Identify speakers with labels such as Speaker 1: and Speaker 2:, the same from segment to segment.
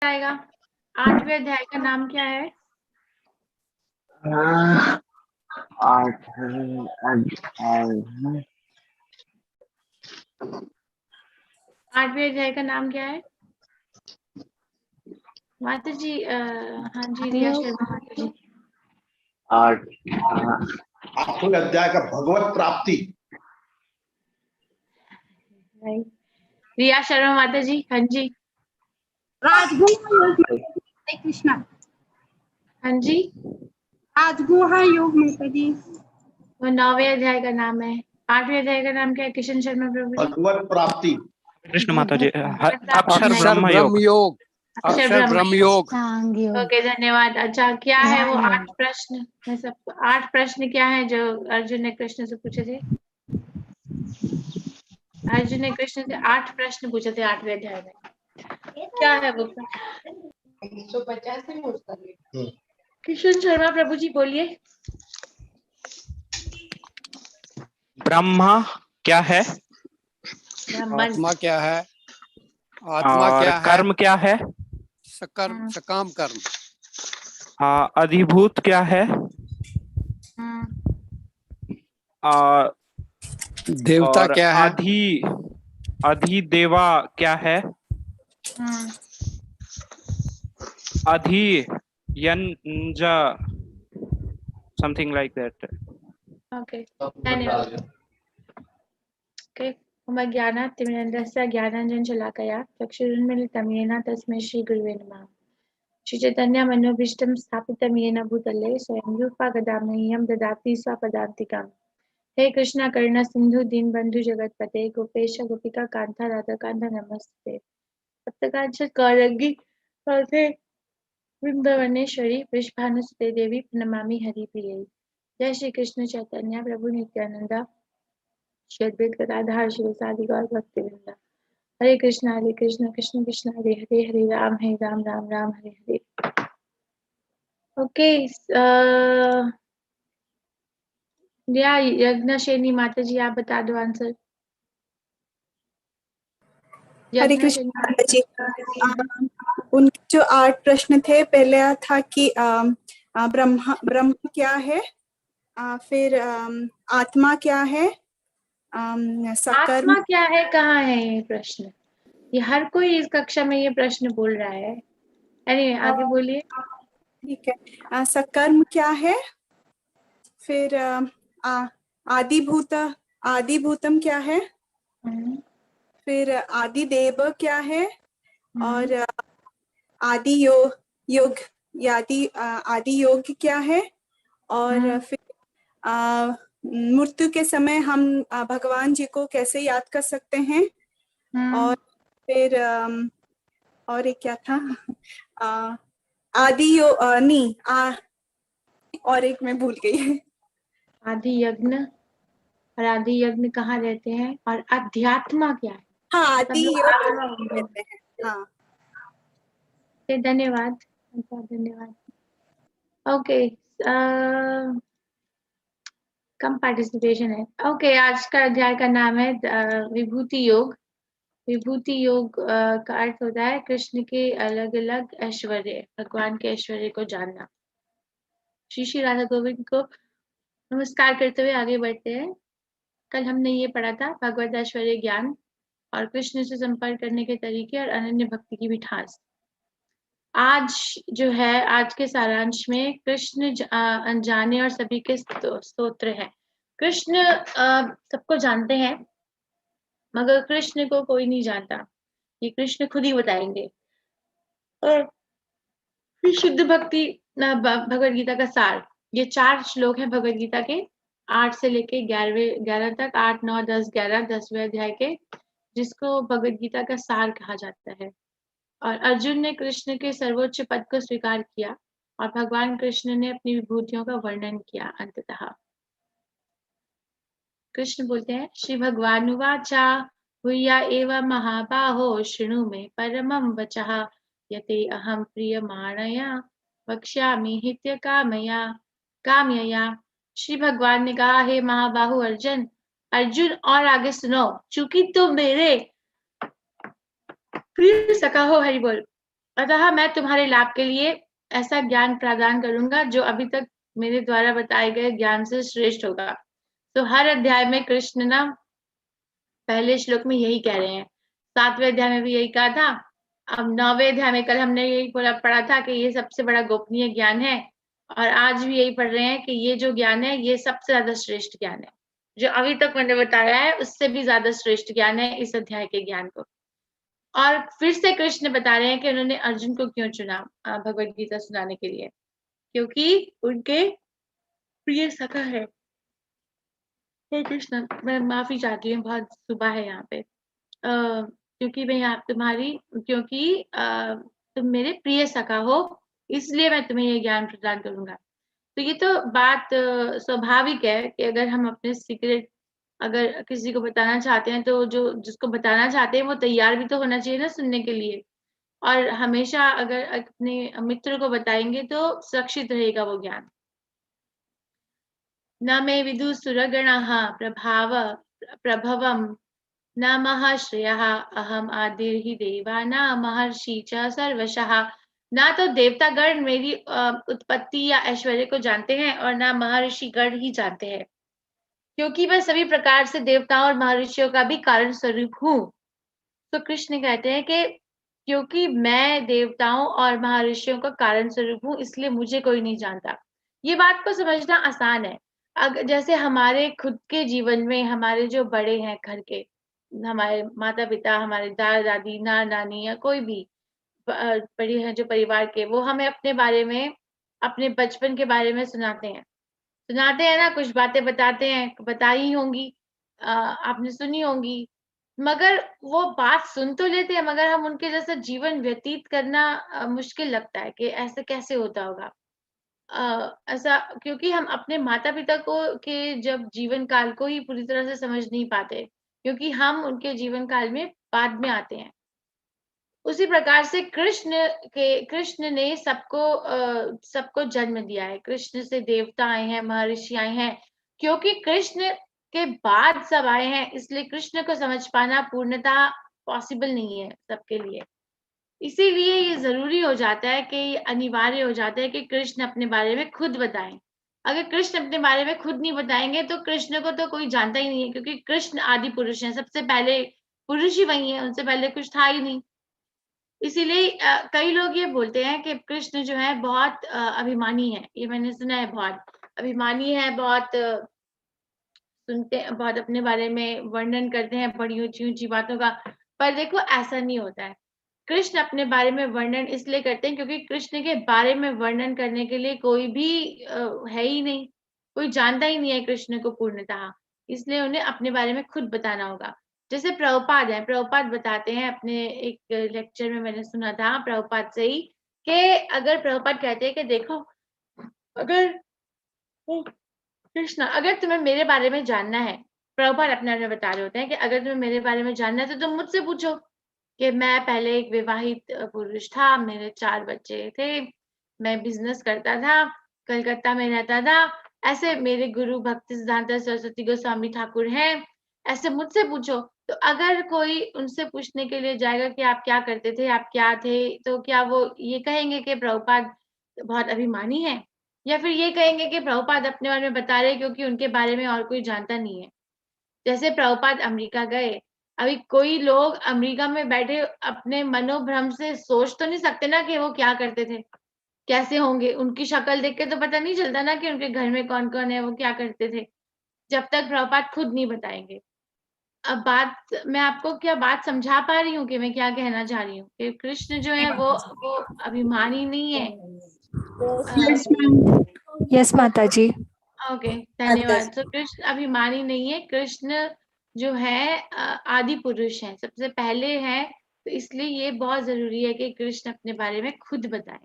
Speaker 1: आएगा। 8वें अध्याय का नाम क्या है?
Speaker 2: 8वें अध्याय
Speaker 1: 8वें अध्याय का नाम क्या है? माता जी हाँ जी, रिया शर्मा माता जी।
Speaker 3: 8वें अध्याय का भगवत प्राप्ति।
Speaker 1: रिया शर्मा माता जी, हाँ जी।
Speaker 4: राजगुहा योग हरे कृष्णा।
Speaker 1: हाँ जी,
Speaker 4: राजगुहा योग माता जी।
Speaker 1: वो 9वें अध्याय का नाम है। 8वें अध्याय का नाम क्या है किशन शर्मा प्रभु जी?
Speaker 3: भगवत प्राप्ति।
Speaker 5: कृष्ण माता जी। अक्षर
Speaker 6: अक्षर
Speaker 5: ब्रह्म योग।
Speaker 6: ब्रह्म योग। अक्षर ब्रह्म योग।
Speaker 1: ओके, धन्यवाद। अच्छा, क्या है वो 8 प्रश्न? मैं सबको 8 प्रश्न क्या है जो अर्जुन ने कृष्ण से पूछे थे? अर्जुन ने कृष्ण से 8 प्रश्न पूछे थे 8वें अध्याय में। क्या है वो?
Speaker 4: 150 में उसका
Speaker 1: किशन शर्मा प्रभु जी बोलिए।
Speaker 5: ब्रह्मा क्या है?
Speaker 1: ब्राह्मण।
Speaker 6: आत्मा क्या है? आत्मा
Speaker 5: और
Speaker 6: क्या है?
Speaker 5: कर्म क्या है?
Speaker 6: सकाम कर्म।
Speaker 5: अधिभूत क्या है? और
Speaker 6: देवता क्या है?
Speaker 5: अधिदेवा क्या है? अधि यंज समथिंग लाइक दैट।
Speaker 1: ओके, धन्यवाद। ओके, ज्ञानात् तिमिरन्धस्य ज्ञानाञ्जनं शलाकया चक्षुरुन्मीलितं येन तस्मै श्रीगुरुवे नमः। श्रीचैतन्य मनोभीष्टं स्थापितं येन भूतले स्वयं रूपा गदा मह्यं ददाति स्वपदान्तिकम्। हे कृष्ण करुणा सिंधु दीनबंधु जगतपते गोपेश गोपिका कांता राधा कांता नमस्ते। सप्तकांचन गौरंगी राधे वृंदावनेश्वरी वृषभानुसुते देवी प्रणमामि हरिप्रिये। जय श्री कृष्ण चैतन्य प्रभु नित्यानंद श्री अद्वैत गदाधर शिवसादि गौर भक्तवृंद। हरे कृष्ण कृष्ण कृष्ण हरे हरे, हरे राम राम राम हरे हरे। ओके, यज्ञशेनी माता जी आप बता दो आंसर।
Speaker 7: हरे कृष्ण माता जी। उनके जो 8 प्रश्न थे, पहले था कि ब्रह्म क्या है, फिर आत्मा क्या है,
Speaker 1: आत्मा क्या है, कहाँ है ये प्रश्न? ये हर कोई इस कक्षा में ये प्रश्न बोल रहा है। anyway, आगे बोलिए।
Speaker 7: ठीक है। सकर्म क्या है, फिर आदिभूतम क्या है, फिर आदिदेव क्या है, और आदि योग क्या है, और फिर मृत्यु के समय हम भगवान जी को कैसे याद कर सकते हैं, और फिर और एक क्या था, और एक मैं भूल गई।
Speaker 1: आदि यज्ञ, और आदि यज्ञ कहाँ रहते हैं, और अध्यात्मा क्या है?
Speaker 7: हाँ, आदि योग कहते हैं। हाँ,
Speaker 1: धन्यवाद धन्यवाद। ओके, कम पार्टिसिपेशन है। ओके, आज का अध्याय का नाम है विभूति योग। विभूति योग का अर्थ होता है कृष्ण के अलग अलग ऐश्वर्य, भगवान के ऐश्वर्य को जानना। श्री श्री राधा गोविंद को नमस्कार करते हुए आगे बढ़ते हैं। कल हमने ये पढ़ा था भगवत ऐश्वर्य ज्ञान और कृष्ण से संपर्क करने के तरीके और अनन्य भक्ति की मिठास। आज जो है, आज के सारांश में कृष्ण अनजाने और सभी के स्तोत्र है। कृष्ण सबको जानते हैं, मगर कृष्ण को कोई नहीं जानता। ये कृष्ण खुद ही बताएंगे। और शुद्ध भक्ति भगवत गीता का सार, ये 4 श्लोक है भगवत गीता के 8 से लेके 11 तक, 8, 9, 10, 11, 10वें अध्याय के, जिसको भगवत गीता का सार कहा जाता है। और अर्जुन ने कृष्ण के सर्वोच्च पद को स्वीकार किया और भगवान कृष्ण ने अपनी विभूतियों का वर्णन किया। अंततः कृष्ण बोलते हैं, श्री भगवान उवाचा भूया एव महाबाहो शृणु मे परमं वचः यते अहं प्रीयमाणया वक्ष्यामि कामयया। श्री भगवान ने कहा, हे महाबाहु अर्जुन, और आगे सुनो, चूंकि तुम मेरे प्रिय सखा हो, हरि बोल, अतः मैं तुम्हारे लाभ के लिए ऐसा ज्ञान प्रदान करूंगा जो अभी तक मेरे द्वारा बताए गए ज्ञान से श्रेष्ठ होगा। तो हर अध्याय में कृष्ण ना पहले श्लोक में यही कह रहे हैं, 7वें अध्याय में भी यही कहा था, अब 9वें अध्याय में कल हमने यही पढ़ा था कि ये सबसे बड़ा गोपनीय ज्ञान है, और आज भी यही पढ़ रहे हैं कि ये जो ज्ञान है ये सबसे ज्यादा श्रेष्ठ ज्ञान है। जो अभी तक मैंने बताया है उससे भी ज्यादा श्रेष्ठ ज्ञान है इस अध्याय के ज्ञान को। और फिर से कृष्ण बता रहे हैं कि उन्होंने अर्जुन को क्यों चुना भगवत गीता सुनाने के लिए, क्योंकि उनके प्रिय सखा है। हे कृष्ण, मैं माफी चाहती हूँ, बहुत सुबह है यहाँ पे। क्योंकि मैं यहाँ क्योंकि तुम मेरे प्रिय सखा हो, इसलिए मैं तुम्हें ये ज्ञान प्रदान करूंगा। तो ये तो बात स्वाभाविक है कि अगर हम अपने सीक्रेट अगर किसी को बताना चाहते हैं तो जो जिसको बताना चाहते हैं वो तैयार भी तो होना चाहिए ना सुनने के लिए। और हमेशा अगर अपने मित्र को बताएंगे तो सुरक्षित रहेगा वो ज्ञान। न मे विदुसुरगणाः प्रभवम् न महर्षयः अहम आदिर्हि देवा न महर्षि च सर्वशः। ना तो देवतागण मेरी उत्पत्ति या ऐश्वर्य को जानते हैं और ना महर्षि गण ही जानते हैं, क्योंकि मैं सभी प्रकार से देवताओं और महर्षियों का भी कारण स्वरूप हूँ। तो कृष्ण कहते हैं कि क्योंकि मैं देवताओं और महर्षियों का कारण स्वरूप हूँ इसलिए मुझे कोई नहीं जानता। ये बात को समझना आसान है। जैसे हमारे खुद के जीवन में हमारे जो बड़े हैं घर के, हमारे माता पिता, हमारे दादा दादी, नाना नानी या कोई भी बड़ी हैं जो परिवार के, वो हमें अपने बारे में, अपने बचपन के बारे में सुनाते हैं ना, कुछ बातें बताते हैं, बताई होंगी, आपने सुनी होंगी। मगर वो बात सुन तो लेते हैं, मगर हम उनके जैसा जीवन व्यतीत करना मुश्किल लगता है कि ऐसे कैसे होता होगा। ऐसा क्योंकि हम अपने माता पिता को के जब जीवन काल को ही पूरी तरह से समझ नहीं पाते, क्योंकि हम उनके जीवन काल में बाद में आते हैं। उसी प्रकार से कृष्ण ने सबको जन्म दिया है। कृष्ण से देवता आए हैं, महर्षि आए हैं, क्योंकि कृष्ण के बाद सब आए हैं, इसलिए कृष्ण को समझ पाना पूर्णतः पॉसिबल नहीं है सबके लिए। इसीलिए ये जरूरी हो जाता है कि अनिवार्य हो जाता है कि कृष्ण अपने बारे में खुद बताएं। अगर कृष्ण अपने बारे में खुद नहीं बताएंगे तो कृष्ण को तो कोई जानता ही नहीं है, क्योंकि कृष्ण आदि पुरुष हैं, सबसे पहले पुरुष ही वही है, उनसे पहले कुछ था ही नहीं। इसीलिए कई लोग ये बोलते हैं कि कृष्ण जो है बहुत अभिमानी है। ये मैंने सुना है, बहुत अभिमानी है, बहुत सुनते, बहुत अपने बारे में वर्णन करते हैं बड़ी ऊंची ऊंची बातों का। पर देखो ऐसा नहीं होता है। कृष्ण अपने बारे में वर्णन इसलिए करते हैं क्योंकि कृष्ण के बारे में वर्णन करने के लिए कोई भी है ही नहीं, कोई जानता ही नहीं है कृष्ण को पूर्णतः, इसलिए उन्हें अपने बारे में खुद बताना होगा। जैसे प्रभुपाद है, प्रभुपाद बताते हैं अपने एक लेक्चर में, मैंने सुना था प्रभुपाद से ही, कि अगर प्रभुपाद कहते हैं कि देखो, अगर कृष्ण, अगर तुम्हें मेरे बारे में जानना है, प्रभुपाद अपने बारे में बता रहे होते हैं कि अगर तुम्हें मेरे बारे में जानना है तो तुम मुझसे पूछो कि मैं पहले एक विवाहित पुरुष था, मेरे 4 बच्चे थे, मैं बिजनेस करता था, कलकत्ता में रहता था, ऐसे मेरे गुरु भक्ति सिद्धांत सरस्वती गोस्वामी ठाकुर हैं, ऐसे मुझसे पूछो। तो अगर कोई उनसे पूछने के लिए जाएगा कि आप क्या करते थे, आप क्या थे, तो क्या वो ये कहेंगे कि प्रभुपाद बहुत अभिमानी है, या फिर ये कहेंगे कि प्रभुपाद अपने बारे में बता रहे क्योंकि उनके बारे में और कोई जानता नहीं है। जैसे प्रभुपाद अमेरिका गए, अभी कोई लोग अमेरिका में बैठे अपने मनोभ्रम से सोच तो नहीं सकते ना कि वो क्या करते थे, कैसे होंगे। उनकी शक्ल देख के तो पता नहीं चलता ना कि उनके घर में कौन कौन है, वो क्या करते थे, जब तक प्रभुपाद खुद नहीं बताएंगे। अब मैं आपको क्या बात समझा पा रही हूँ कि मैं क्या कहना चाह रही हूँ कि कृष्ण जो है वो अभिमानी नहीं है।
Speaker 8: यस माता जी।
Speaker 1: ओके, धन्यवाद। तो कृष्ण अभिमानी नहीं है, कृष्ण जो है आदि पुरुष है, सबसे पहले है, तो इसलिए ये बहुत जरूरी है कि कृष्ण अपने बारे में खुद बताए।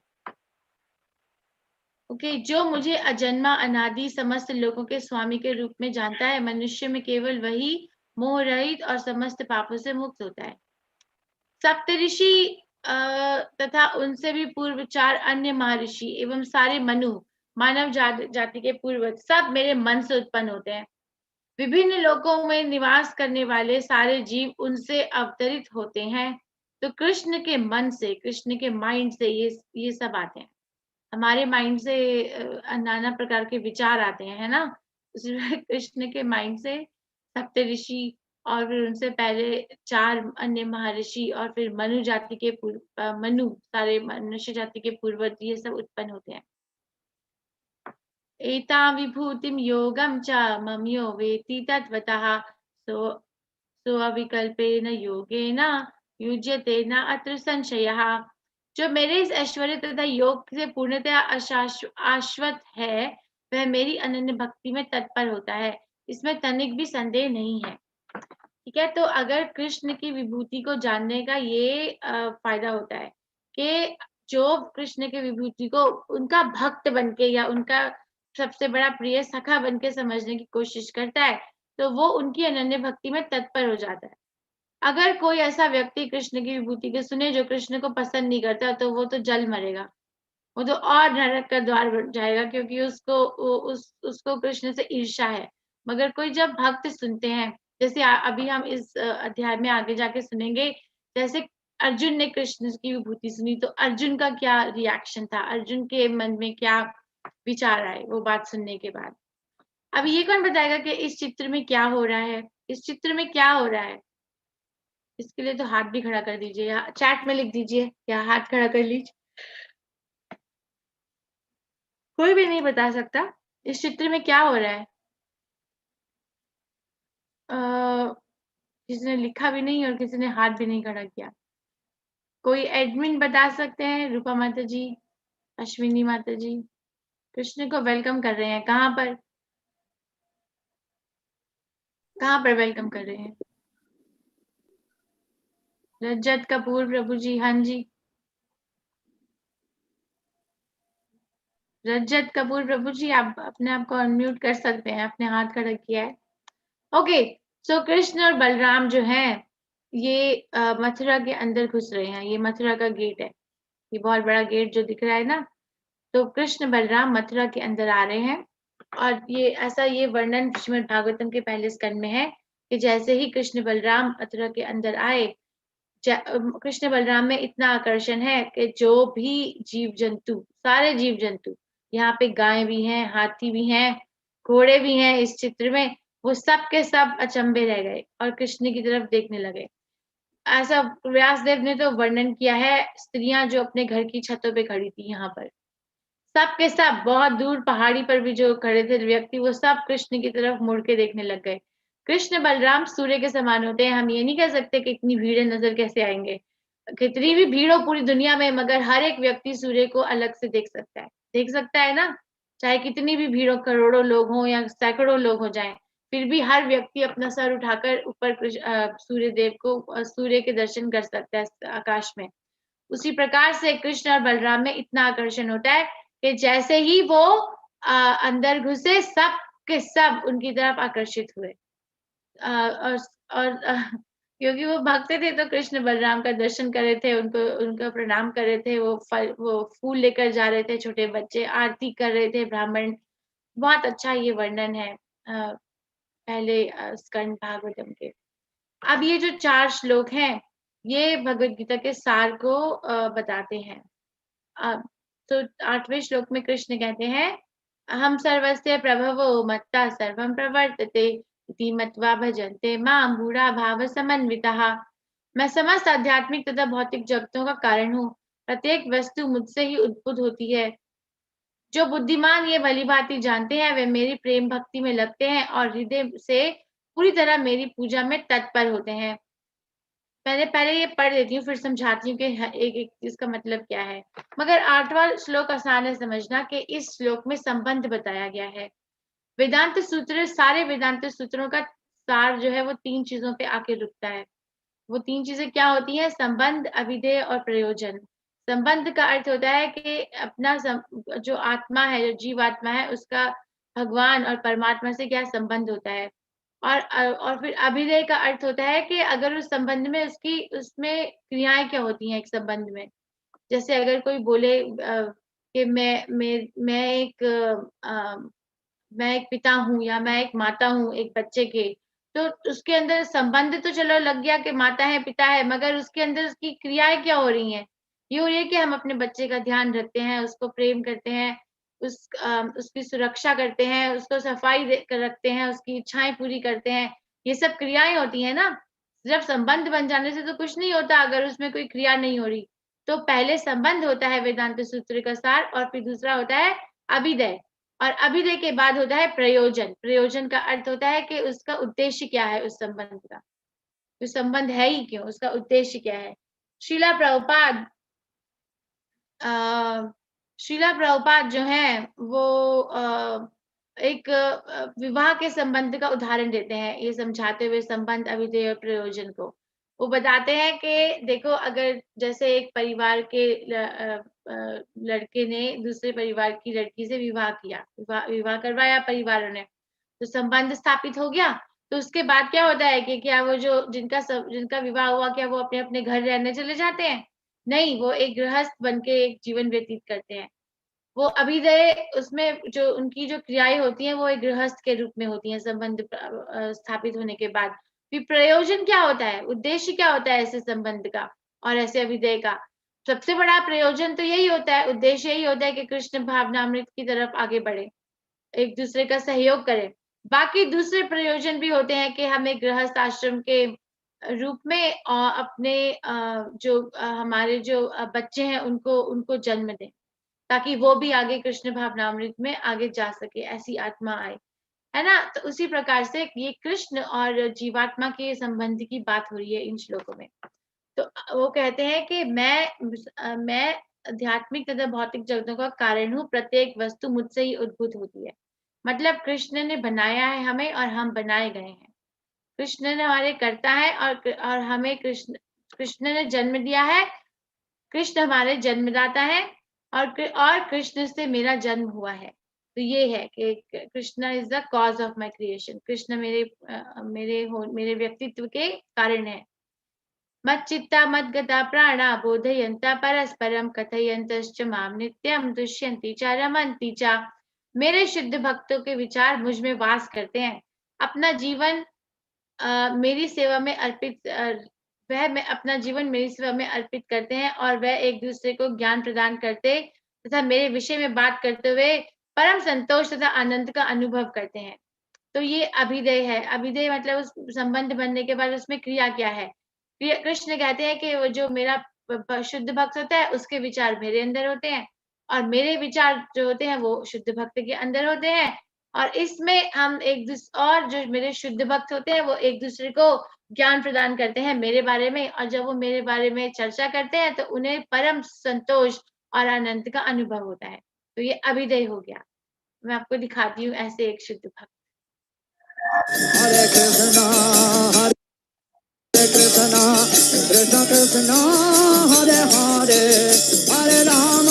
Speaker 1: ओके, जो मुझे अजन्मा अनादि समस्त लोगों के स्वामी के रूप में जानता है, मनुष्य में केवल वही मोह रहित और समस्त पापों से मुक्त होता है। सप्तऋषि तथा उनसे भी पूर्व 4 अन्य महर्षि एवं सारे मनु, मानव जाति के पूर्वज, सब मेरे मन से उत्पन्न होते हैं। विभिन्न लोकों में निवास करने वाले सारे जीव उनसे अवतरित होते हैं। तो कृष्ण के मन से, कृष्ण के माइंड से ये सब आते हैं। हमारे माइंड से नाना प्रकार के विचार आते हैं, है ना। उसमें कृष्ण के माइंड से सप्तऋषि और फिर उनसे पहले 4 अन्य महर्षि और फिर मनु जाति के मनु, सारे मनुष्य जाति के पूर्वज, ये सब उत्पन्न होते हैं। एता विभूतिम योगम च मम यो वेति तत्वतः सो अविकल्पेन योगेन युज्यते न अत्र संशयः। जो मेरे इस ऐश्वर्य तथा योग से पूर्णतः आश्वत है, वह मेरी अनन्य भक्ति में तत्पर होता है, इसमें तनिक भी संदेह नहीं है। ठीक है, तो अगर कृष्ण की विभूति को जानने का ये फायदा होता है कि जो कृष्ण की विभूति को उनका भक्त बनके या उनका सबसे बड़ा प्रिय सखा बनके समझने की कोशिश करता है, तो वो उनकी अनन्य भक्ति में तत्पर हो जाता है। अगर कोई ऐसा व्यक्ति कृष्ण की विभूति को सुने जो कृष्ण को पसंद नहीं करता, तो वो तो जल मरेगा, वो तो और नरक का द्वार बन जाएगा, क्योंकि उसको कृष्ण से ईर्ष्या है। मगर कोई जब भक्त सुनते हैं, जैसे अभी हम इस अध्याय में आगे जाके सुनेंगे, जैसे अर्जुन ने कृष्ण की विभूति सुनी तो अर्जुन का क्या रिएक्शन था, अर्जुन के मन में क्या विचार आए वो बात सुनने के बाद। अब ये कौन बताएगा कि इस चित्र में क्या हो रहा है, इस चित्र में क्या हो रहा है? इसके लिए तो हाथ भी खड़ा कर दीजिए या चैट में लिख दीजिए या हाथ खड़ा कर लीजिए। कोई भी नहीं बता सकता इस चित्र में क्या हो रहा है। किसी ने लिखा भी नहीं और किसी ने हाथ भी नहीं खड़ा किया। कोई एडमिन बता सकते हैं? रूपा माता जी, अश्विनी माता जी कृष्ण को वेलकम कर रहे हैं। कहाँ पर वेलकम कर रहे हैं? रजत कपूर प्रभु जी, हाँ जी रजत कपूर प्रभु जी, आप अपने आप को अनम्यूट कर सकते हैं, अपने हाथ खड़ा किया है। ओके, सो कृष्ण और बलराम जो हैं ये मथुरा के अंदर घुस रहे हैं। ये मथुरा का गेट है, ये बहुत बड़ा गेट जो दिख रहा है ना। तो कृष्ण बलराम मथुरा के अंदर आ रहे हैं और ये वर्णन श्रीमद् भागवतम के पहले स्कंद में है कि जैसे ही कृष्ण बलराम मथुरा के अंदर आए, कृष्ण बलराम में इतना आकर्षण है कि जो भी जीव जंतु, सारे जीव जंतु, यहाँ पे गाय भी हैं, हाथी भी हैं, घोड़े भी हैं इस चित्र में, वो सब के सब अचंभे रह गए और कृष्ण की तरफ देखने लगे। ऐसा व्यासदेव ने तो वर्णन किया है, स्त्रियां जो अपने घर की छतों पे खड़ी थी, यहाँ पर सब के सब, बहुत दूर पहाड़ी पर भी जो खड़े थे व्यक्ति, वो सब कृष्ण की तरफ मुड़ के देखने लग गए। कृष्ण बलराम सूर्य के समान होते हैं। हम ये नहीं कह सकते कि इतनी भीड़ नजर कैसे आएंगे, कितनी भी भीड़ हो पूरी दुनिया में, मगर हर एक व्यक्ति सूर्य को अलग से देख सकता है ना। चाहे कितनी भी भीड़ हो, करोड़ों लोग हो या सैकड़ों लोग हो जाएं, फिर भी हर व्यक्ति अपना सर उठाकर ऊपर सूर्य देव को, सूर्य के दर्शन कर सकता है आकाश में। उसी प्रकार से कृष्ण और बलराम में इतना आकर्षण होता है कि जैसे ही वो अंदर घुसे, सब के सब उनकी तरफ आकर्षित हुए। और क्योंकि वो भक्त थे तो कृष्ण बलराम का दर्शन कर रहे थे, उनको प्रणाम कर रहे थे, वो फूल लेकर जा रहे थे, छोटे बच्चे आरती कर रहे थे, ब्राह्मण। बहुत अच्छा ये वर्णन है पहले स्कंद भागवतम के। अब ये जो 4 श्लोक हैं ये भगवत गीता के सार को बताते हैं। तो 8वें श्लोक में कृष्ण कहते हैं, हम सर्वस्य प्रभवो मत्ता सर्वं प्रवर्तते इति मत्वा भजन्ते मां मूढ़ा भाव समन्विताः। मैं समस्त आध्यात्मिक तथा भौतिक जगतों का कारण हूँ, प्रत्येक वस्तु मुझसे ही उद्भूत होती है। जो बुद्धिमान ये भली भांति जानते हैं वे मेरी प्रेम भक्ति में लगते हैं और हृदय से पूरी तरह मेरी पूजा में तत्पर होते हैं। मैंने पहले ये पढ़ देती हूँ, फिर समझाती हूँ कि एक एक चीज का मतलब क्या है। मगर 8वां श्लोक आसान है समझना कि इस श्लोक में संबंध बताया गया है। वेदांत सूत्र, सारे वेदांत सूत्रों का सार जो है वो 3 चीजों पे आके रुकता है। वो 3 चीजें क्या होती हैं? संबंध, अभिधेय और प्रयोजन। संबंध का अर्थ होता है कि अपना जो आत्मा है, जो जीवात्मा है, उसका भगवान और परमात्मा से क्या संबंध होता है। और फिर अभिधेय का अर्थ होता है कि अगर उस संबंध में उसमें क्रियाएं क्या होती हैं एक संबंध में। जैसे अगर कोई बोले कि मैं एक पिता हूँ या मैं एक माता हूँ एक बच्चे के, तो उसके अंदर संबंध तो चलो लग गया कि माता है पिता है, मगर उसके अंदर उसकी क्रियाएं क्या हो रही हैं? ये हो रही है कि हम अपने बच्चे का ध्यान रखते हैं, उसको प्रेम करते हैं, उसकी सुरक्षा करते हैं, उसको रखते हैं, उसकी इच्छाएं पूरी करते हैं। ये सब क्रियाएं होती हैं ना। जब संबंध बन जाने से तो कुछ नहीं होता अगर उसमें कोई क्रिया नहीं हो रही। तो पहले संबंध होता है वेदांत सूत्र का सार, और फिर दूसरा होता है अभिदय, और अभिदय के बाद होता है प्रयोजन। प्रयोजन का अर्थ होता है कि उसका उद्देश्य क्या है, उस संबंध का, तो संबंध है ही क्यों, उसका उद्देश्य क्या है। श्रीला प्रभुपाद जो है वो एक विवाह के संबंध का उदाहरण देते हैं, ये समझाते हुए संबंध, अभिधेय और प्रयोजन को। वो बताते हैं कि देखो, अगर जैसे एक परिवार के लड़के ने दूसरे परिवार की लड़की से विवाह किया, विवाह करवाया परिवारों ने, तो संबंध स्थापित हो गया। तो उसके बाद क्या होता है कि क्या वो जो जिनका विवाह हुआ, क्या वो अपने अपने घर रहने चले जाते हैं? नहीं, वो एक गृहस्थ बनके एक जीवन व्यतीत करते हैं। वो अभिदय, उसमें जो उनकी जो क्रियाएं होती हैं वो एक गृहस्थ के रूप में होती हैं संबंध स्थापित होने के बाद। फिर प्रयोजन क्या होता है, उद्देश्य क्या होता है ऐसे संबंध का और ऐसे अभिदय का? सबसे बड़ा प्रयोजन तो यही होता है, उद्देश्य यही होता है कि कृष्ण भावनामृत की तरफ आगे बढ़े, एक दूसरे का सहयोग करें। बाकी दूसरे प्रयोजन भी होते हैं कि हम एक गृहस्थ आश्रम के रूप में अपने जो हमारे जो बच्चे हैं उनको जन्म दें, ताकि वो भी आगे कृष्ण भावनामृत में आगे जा सके, ऐसी आत्मा आए, है ना। तो उसी प्रकार से ये कृष्ण और जीवात्मा के संबंध की बात हो रही है इन श्लोकों में। तो वो कहते हैं कि मैं आध्यात्मिक तथा भौतिक जगतों का कारण हूँ, प्रत्येक वस्तु मुझसे ही उद्भूत होती है। मतलब कृष्ण ने बनाया है हमें और हम बनाए गए हैं। कृष्ण ने हमारे कर्ता है और हमें कृष्ण ने जन्म दिया है। कृष्ण हमारे जन्मदाता है और कृष्ण से मेरा जन्म हुआ है। तो ये है कि Krishna is the cause of my creation. Krishna मेरे व्यक्तित्व के कारण है। मच्चित्ता मद्गता प्राणा बोधयन्ता परस्परम कथयन्तश्च माम नित्यम दुष्यन्ति च रमन्ति च। मेरे शुद्ध भक्तों के विचार मुझ में वास करते हैं। अपना जीवन मेरी सेवा में अर्पित अपना जीवन मेरी सेवा में अर्पित करते हैं, और वह एक दूसरे को ज्ञान प्रदान करते तथा मेरे विषय में बात करते हुए परम संतोष तथा आनंद का अनुभव करते हैं। तो ये अभिदय है। अभिदय मतलब उस संबंध बनने के बाद उसमें क्रिया क्या है। कृष्ण कहते हैं कि वो जो मेरा शुद्ध भक्त होता है उसके विचार मेरे अंदर होते हैं, और मेरे विचार जो होते हैं वो शुद्ध भक्त के अंदर होते हैं, और इसमें हम और जो मेरे शुद्ध भक्त होते हैं वो एक दूसरे को ज्ञान प्रदान करते हैं मेरे बारे में, और जब वो मेरे बारे में चर्चा करते हैं तो उन्हें परम संतोष और आनंद का अनुभव होता है। तो ये अभिदय हो गया। मैं आपको दिखाती हूँ ऐसे एक शुद्ध भक्त।
Speaker 8: हरे कृष्णा कृष्ण कृष्ण हरे हरे, हरे राम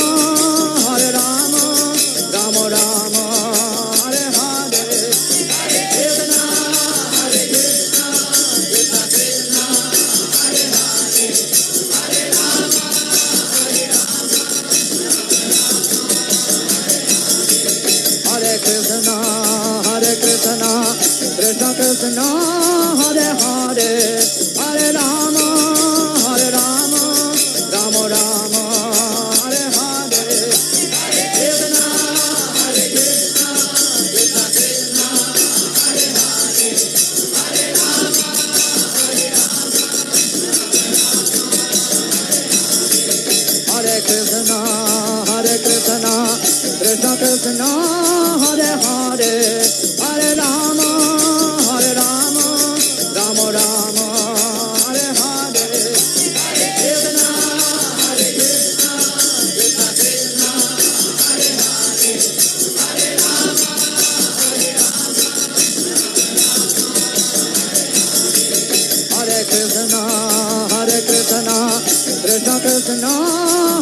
Speaker 8: राम राम हरे हरे, हरे कृष्णा कृष्ण कृष्ण हरे हरे, हरे राम हरे कृष्णा कृष्ण कृष्ण हरे हरे, हरे राम राम राम हरे हरे, हरे कृष्णा कृष्ण कृष्ण हरे हरे, हरे राम हरे कृष्णा कृष्ण कृष्ण हरे हरे, हरे राम राम राम हरे हरे, हरे कृष्णा कृष्ण कृष्ण हरे हरे, हरे राम हरे कृष्णा कृष्ण कृष्ण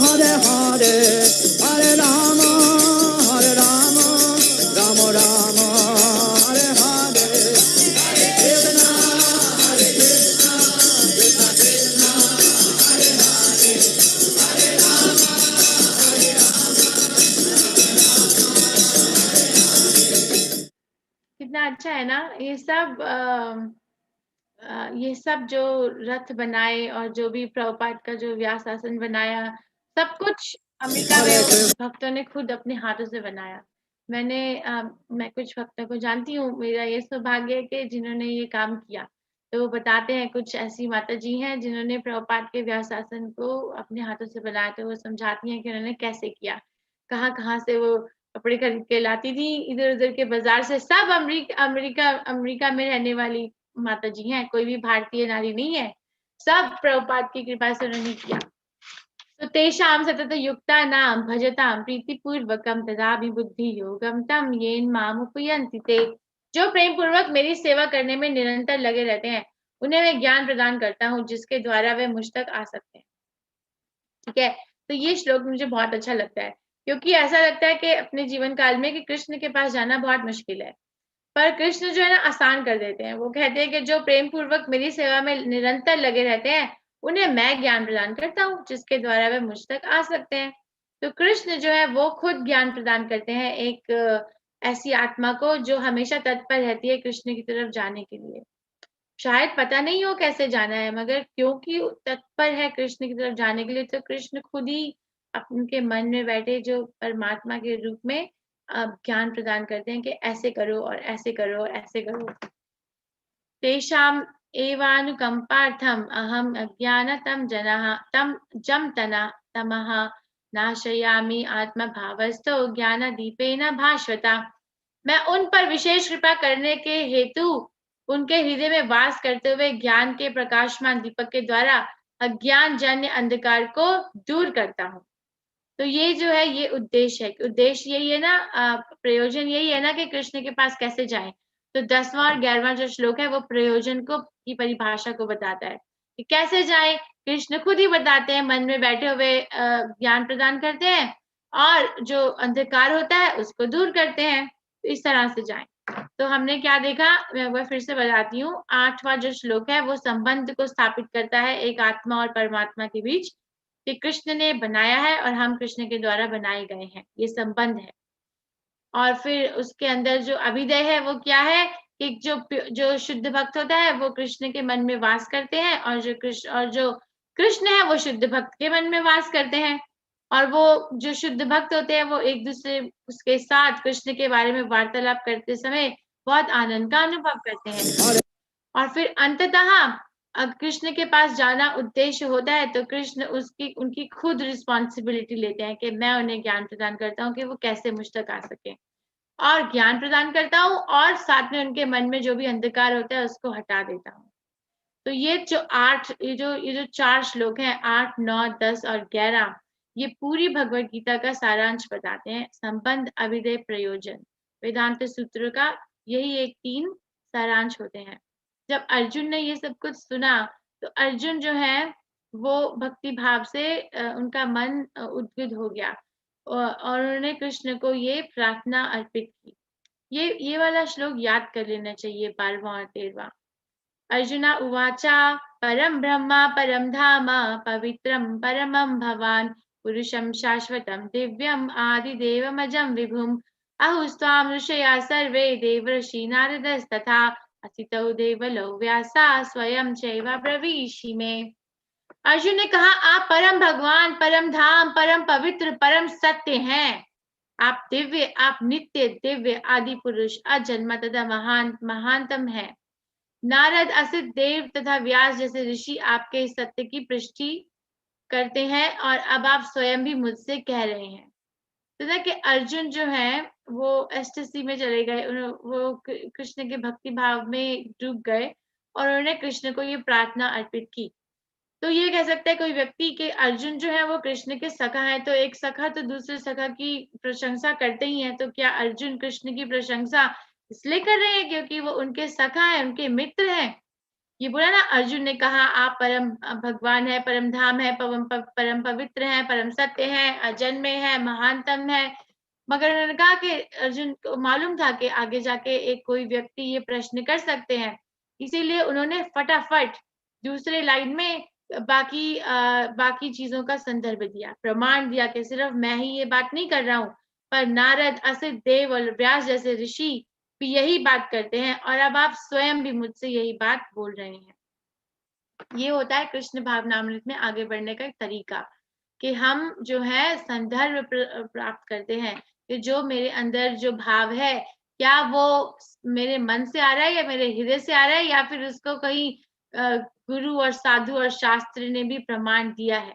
Speaker 8: हरे हरे, हरे राम राम राम हरे हरे, हरे कृष्णा कृष्ण कृष्ण हरे हरे, हरे राम
Speaker 1: कितना अच्छा है ना। ये सब ये सब जो रथ बनाए और जो भी प्रभुपाद का जो व्यासासन बनाया, सब कुछ अमेरिका में भक्तों ने खुद अपने हाथों से बनाया। मैं कुछ भक्तों को जानती हूँ, मेरा ये सौभाग्य है कि जिन्होंने ये काम किया। तो वो बताते हैं, कुछ ऐसी माता जी हैं जिन्होंने प्रभुपाद के व्यासासन को अपने हाथों से बनाया। तो वो समझाती हैं कि उन्होंने कैसे किया, कहाँ से वो कपड़े खरीद के लाती थी इधर उधर के बाजार से। सब अमेरिका में रहने वाली माता जी हैं, कोई भी भारतीय नारी नहीं है, सब प्रभुपाद की कृपा से उन्होंने किया। तो तेषां सतत युक्ता नाम भजताम प्रीतिपूर्वकम तदाभि बुद्धि योगम तम येन माम उपयन्ति ते। जो प्रेम पूर्वक मेरी सेवा करने में निरंतर लगे रहते हैं, उन्हें मैं ज्ञान प्रदान करता हूँ, जिसके द्वारा वे मुझ तक आ सकते हैं। ठीक है, तो ये श्लोक मुझे बहुत अच्छा लगता है, क्योंकि ऐसा लगता है कि अपने जीवन काल में कि कृष्ण के पास जाना बहुत मुश्किल है, पर कृष्ण जो है ना आसान कर देते हैं। वो कहते हैं कि जो प्रेम पूर्वक मेरी सेवा में निरंतर लगे रहते हैं, उन्हें मैं ज्ञान प्रदान करता हूँ, जिसके द्वारा वे मुझ तक आ सकते हैं। तो कृष्ण जो है वो खुद ज्ञान प्रदान करते हैं एक ऐसी आत्मा को जो हमेशा तत्पर रहती है कृष्ण की तरफ जाने के लिए। शायद पता नहीं हो कैसे जाना है, मगर क्योंकि तत्पर है कृष्ण की तरफ जाने के लिए, तो कृष्ण खुद ही उनके मन में बैठे जो परमात्मा के रूप में ज्ञान प्रदान करते हैं कि ऐसे करो और ऐसे करो और ऐसे करो। तेषाम एवानुकंपार्थम अहम अज्ञानतम जनः तम जम तना तमः नाशयामि आत्मा भावस्थो ज्ञान दीपेन भास्वता। मैं उन पर विशेष कृपा करने के हेतु उनके हृदय में वास करते हुए ज्ञान के प्रकाशमान दीपक के द्वारा अज्ञान जन्य अंधकार को दूर करता हूँ। तो ये जो है ये उद्देश्य यही है ना, प्रयोजन यही है ना कि कृष्ण के पास कैसे जाएं। तो 10वां और 11वां जो श्लोक है वो प्रयोजन को की परिभाषा को बताता है कि कैसे जाएं। कृष्ण खुद ही बताते हैं, मन में बैठे हुए ज्ञान प्रदान करते हैं और जो अंधकार होता है उसको दूर करते हैं। तो इस तरह से जाएं। तो हमने क्या देखा, मैं एक बार फिर से बताती हूँ। 8वां जो श्लोक है वो संबंध को स्थापित करता है एक आत्मा और परमात्मा के बीच, कि कृष्ण ने बनाया है और हम कृष्ण के द्वारा बनाए गए हैं, ये संबंध है। और फिर उसके अंदर जो अभिदय है वो क्या है कि जो शुद्ध भक्त होता है वो कृष्ण के मन में वास करते हैं, और जो कृष्ण है वो शुद्ध भक्त के मन में वास करते हैं। और वो जो शुद्ध भक्त होते हैं वो एक दूसरे उसके साथ कृष्ण के बारे में वार्तालाप करते समय बहुत आनंद का अनुभव करते हैं। और फिर अंततः कृष्ण के पास जाना उद्देश्य होता है, तो कृष्ण उनकी खुद रिस्पॉन्सिबिलिटी लेते हैं कि मैं उन्हें ज्ञान प्रदान करता हूँ कि वो कैसे मुझ तक आ सके, और ज्ञान प्रदान करता हूँ और साथ में उनके मन में जो भी अंधकार होता है उसको हटा देता हूँ। तो ये जो 4 श्लोक हैं 8, 9, 10 और 11, ये पूरी भगवत गीता का सारांश बताते हैं। संबंध, अभिधेय, प्रयोजन, वेदांत सूत्र का यही एक 3 सारांश होते हैं। जब अर्जुन ने ये सब कुछ सुना तो अर्जुन जो है वो भक्ति भाव से उनका मन उद्गत हो गया और उन्होंने कृष्ण को ये प्रार्थना अर्पित की। ये वाला श्लोक याद कर लेना चाहिए, 12वां और 13वां। अर्जुना उवाचा परम ब्रह्म परम धाम पवित्रम परमं भवान पुरुषं शाश्वतं दिव्यम आदिदेवमजं विभुम अहुस्त्वां ऋषया सर्वे देवर्षि नारदस्तथा असितौ देवलौ व्यासा स्वयं चैव ब्रवीषि में। अर्जुन ने कहा, आप परम भगवान, परम धाम, परम पवित्र, परम सत्य हैं। आप दिव्य, आप नित्य, दिव्य, आदि पुरुष, अजन्मा तथा महानतम है। नारद, असित देव तथा व्यास जैसे ऋषि आपके सत्य की पुष्टि करते हैं और अब आप स्वयं भी मुझसे कह रहे हैं। तो ना कि अर्जुन जो है वो एस्टेसी में चले गए, वो कृष्ण के भक्ति भाव में डूब गए और उन्होंने कृष्ण को ये प्रार्थना अर्पित की। तो ये कह सकता है कोई व्यक्ति कि अर्जुन जो है वो कृष्ण के सखा है, तो एक सखा तो दूसरे सखा की प्रशंसा करते ही है। तो क्या अर्जुन कृष्ण की प्रशंसा इसलिए कर रहे हैं क्योंकि वो उनके सखा है, उनके मित्र हैं? ये बोला ना, अर्जुन ने कहा आप परम भगवान है, परम धाम है, परम पवित्र है, परम सत्य है, अजन्मे है, महानतम है। मगर उन्होंने कहा कि अर्जुन को मालूम था कि आगे जाके एक कोई व्यक्ति ये प्रश्न कर सकते हैं, इसीलिए उन्होंने फटाफट दूसरे लाइन में बाकी चीजों का संदर्भ दिया, प्रमाण दिया कि सिर्फ मैं ही ये बात नहीं कर रहा हूँ, पर नारद, असित देव और व्यास जैसे ऋषि भी यही बात करते हैं और अब आप स्वयं भी मुझसे यही बात बोल रहे हैं। ये होता है कृष्ण भावनामृत में आगे बढ़ने का एक तरीका, कि हम जो है संदर्भ प्राप्त करते हैं कि जो मेरे अंदर जो भाव है, क्या वो मेरे मन से आ रहा है या मेरे हृदय से आ रहा है, या फिर उसको कहीं गुरु और साधु और शास्त्र ने भी प्रमाण दिया है।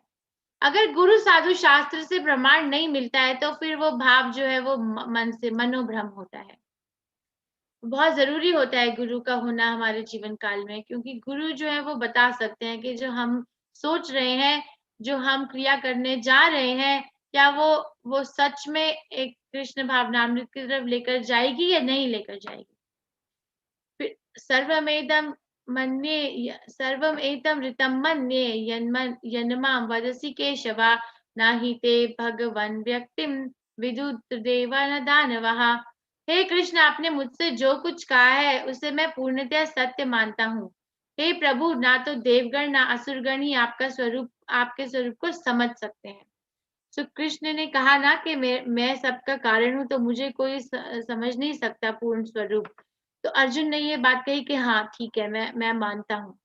Speaker 1: अगर गुरु साधु शास्त्र से प्रमाण नहीं मिलता है तो फिर वो भाव जो है वो मन से मनोभ्रम होता है। बहुत जरूरी होता है गुरु का होना हमारे जीवन काल में, क्योंकि गुरु जो है वो बता सकते हैं कि जो हम सोच रहे हैं, जो हम क्रिया करने जा रहे हैं, क्या वो सच में एक कृष्ण भावनामृत की तरफ लेकर जाएगी या नहीं लेकर जाएगी। फिर सर्वम एतम ऋतम मन्ये यन्मां वदसि केशवा नाहि ते भगवन् व्यक्तिम विदुत देवा न दानवः। हे कृष्ण, आपने मुझसे जो कुछ कहा है उसे मैं पूर्णतः सत्य मानता हूँ। हे प्रभु, ना तो देवगण ना असुरगण ही आपके स्वरूप को समझ सकते हैं। तो कृष्ण ने कहा ना कि मैं सबका कारण हूँ, तो मुझे कोई समझ नहीं सकता पूर्ण स्वरूप। तो अर्जुन ने ये बात कही कि हाँ ठीक है, मैं मानता हूँ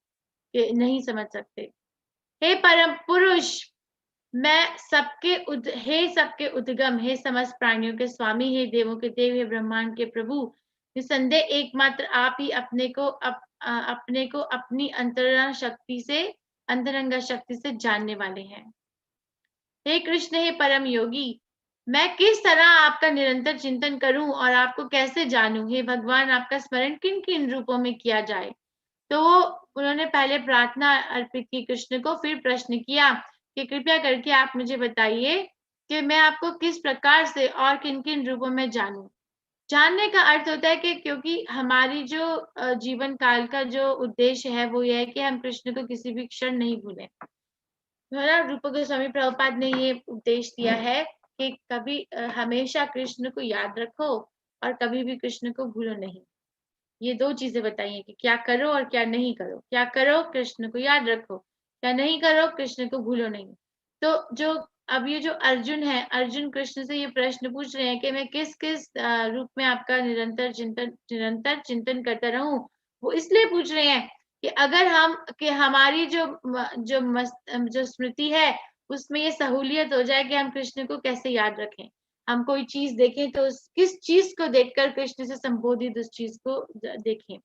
Speaker 1: कि नहीं समझ सकते। हे परम पुरुष, मैं सबके उद्गम, हे समस्त प्राणियों के स्वामी, हे देवों के देव, हे ब्रह्मांड के प्रभु, निसंदेह एकमात्र आप ही अपने को अपनी अंतरंगा शक्ति से जानने वाले हैं। हे कृष्ण, हे परम योगी, मैं किस तरह आपका निरंतर चिंतन करूं और आपको कैसे जानूं। हे भगवान, आपका स्मरण किन किन रूपों में किया जाए। तो उन्होंने पहले प्रार्थना अर्पित की कृष्ण को, फिर प्रश्न किया कि कृपया करके आप मुझे बताइए कि मैं आपको किस प्रकार से और किन किन रूपों में जानूं। जानने का अर्थ होता है कि क्योंकि हमारी जो जीवन काल का जो उद्देश्य है वो ये है कि हम कृष्ण को किसी भी क्षण नहीं भूलें। रूप गोस्वामी प्रभुपाद ने ये उपदेश दिया है कि कभी हमेशा कृष्ण को याद रखो और कभी भी कृष्ण को भूलो नहीं। ये दो चीजें बताई हैं कि क्या करो और क्या नहीं करो। क्या करो, कृष्ण को याद रखो, क्या नहीं करो, कृष्ण को भूलो नहीं। तो जो अब ये जो अर्जुन है, अर्जुन कृष्ण से ये प्रश्न पूछ रहे हैं कि मैं किस किस रूप में आपका निरंतर चिंतन करता रहूं। वो इसलिए पूछ रहे हैं कि अगर हमारी जो स्मृति है उसमें ये सहूलियत हो जाए कि हम कृष्ण को कैसे याद रखें। हम कोई चीज देखें तो किस चीज को देखकर कृष्ण से संबोधित उस चीज को देखें।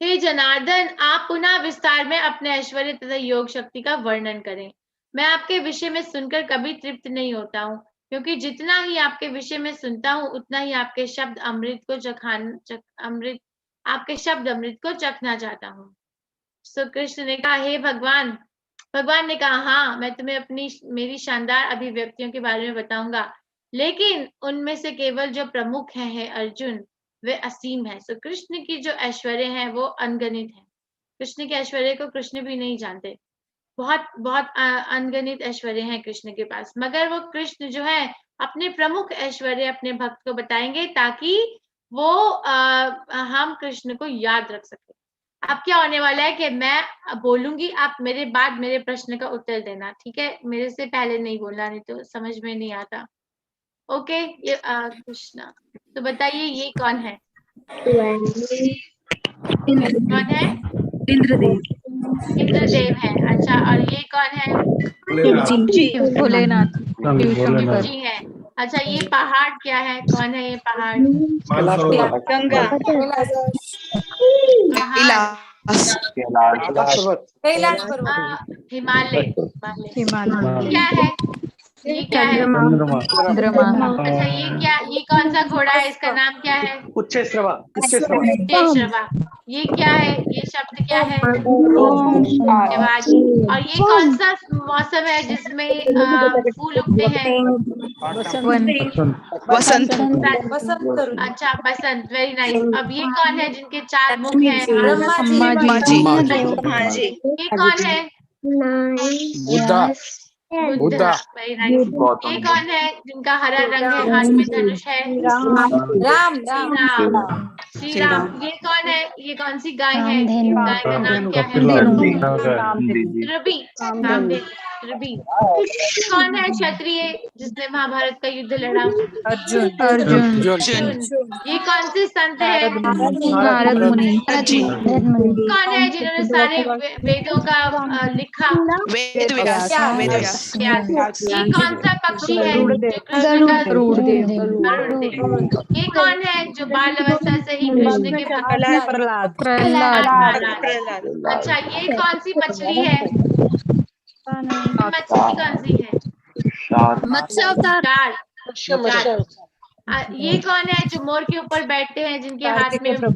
Speaker 1: हे जनार्दन, आप पुनः विस्तार में अपने ऐश्वर्य तथा योग शक्ति का वर्णन करें। मैं आपके विषय में सुनकर कभी तृप्त नहीं होता हूँ, क्योंकि जितना ही आपके विषय में सुनता हूँ उतना ही आपके शब्द अमृत को चखना चाहता हूँ। सो कृष्ण ने कहा, हे भगवान ने कहा, हाँ मैं तुम्हें मेरी शानदार अभिव्यक्तियों के बारे में बताऊंगा, लेकिन उनमें से केवल जो प्रमुख है अर्जुन, वे असीम है। सो कृष्ण की जो ऐश्वर्य है वो अनगणित है। कृष्ण के ऐश्वर्य को कृष्ण भी नहीं जानते। बहुत बहुत अनगणित ऐश्वर्य है कृष्ण के पास, मगर वो कृष्ण जो है अपने प्रमुख ऐश्वर्य अपने भक्त को बताएंगे ताकि वो हम कृष्ण को याद रख सके। अब क्या होने वाला है कि मैं बोलूंगी, आप मेरे बाद मेरे प्रश्न का उत्तर देना, ठीक है? मेरे से पहले नहीं बोलना, नहीं तो समझ में नहीं आता। ओके, ये कृष्णा, तो बताइए ये कौन है? कौन है? इंद्रदेव है। अच्छा, और ये कौन है?
Speaker 9: भोलेनाथ
Speaker 1: जी है। अच्छा, ये पहाड़ क्या है? कौन है ये पहाड़?
Speaker 4: गंगा,
Speaker 1: हिमालय। क्या है ये? क्या है? अच्छा, ये कौन सा घोड़ा है? इसका नाम क्या है?
Speaker 3: उच्चैश्रवा।
Speaker 1: ये क्या है? ये शब्द क्या है? और ये कौन सा मौसम है जिसमें फूल उगते हैं?
Speaker 9: वसंत।
Speaker 1: अच्छा, बसंत, वेरी नाइस। अब ये कौन है जिनके 4 मुख हैं?
Speaker 9: ब्रह्मा जी।
Speaker 1: ये कौन है? Buddha, very nice. ये कौन है जिनका हरा रंग है, हाथ में धनुष है? श्री राम। ये कौन है? ये कौन सी गाय है? इस गाय का नाम क्या है? रवि, रामदेव। क्षत्रबी। कौन है क्षत्रिय जिसने महाभारत का युद्ध लड़ा?
Speaker 4: अर्जुन
Speaker 1: ये कौन से संत है?
Speaker 4: नारद मुनि
Speaker 1: कौन है जिन्होंने सारे वेदों का लिखा?
Speaker 4: वेद व्यास
Speaker 1: ये कौन सा पक्षी है जो कृष्ण का? गरुड़। ये कौन है जो बाल अवस्था से ही कृष्ण के भक्त है?
Speaker 4: प्रहलाद
Speaker 1: अच्छा, ये कौन सी मछली है? मछली कौन सी है?
Speaker 2: मत्स्य
Speaker 1: शार्क। ये कौन है जो मोर के ऊपर बैठते हैं, जिनके हाथ में अच्छा,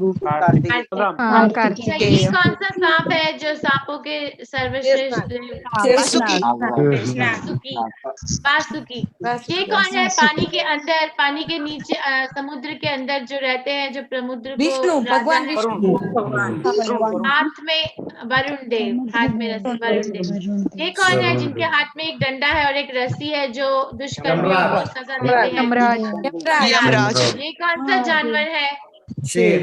Speaker 1: ये कौन सा सांप है जो सांपों के सर्वश्रेष्ठ? वासुकी। ये कौन है पानी के अंदर, पानी के नीचे, समुद्र के अंदर जो रहते हैं, जो समुद्र को भगवान विष्णु, हाथ में वरुण देव, हाथ में रस्सी वरुण देव। ये कौन है जिनके हाथ में एक डंडा है और एक रस्सी है, जो दुष्कर्मियों को सजा देते हैं?
Speaker 4: यमराज।
Speaker 1: ये कौन सा जानवर है?
Speaker 3: शेर।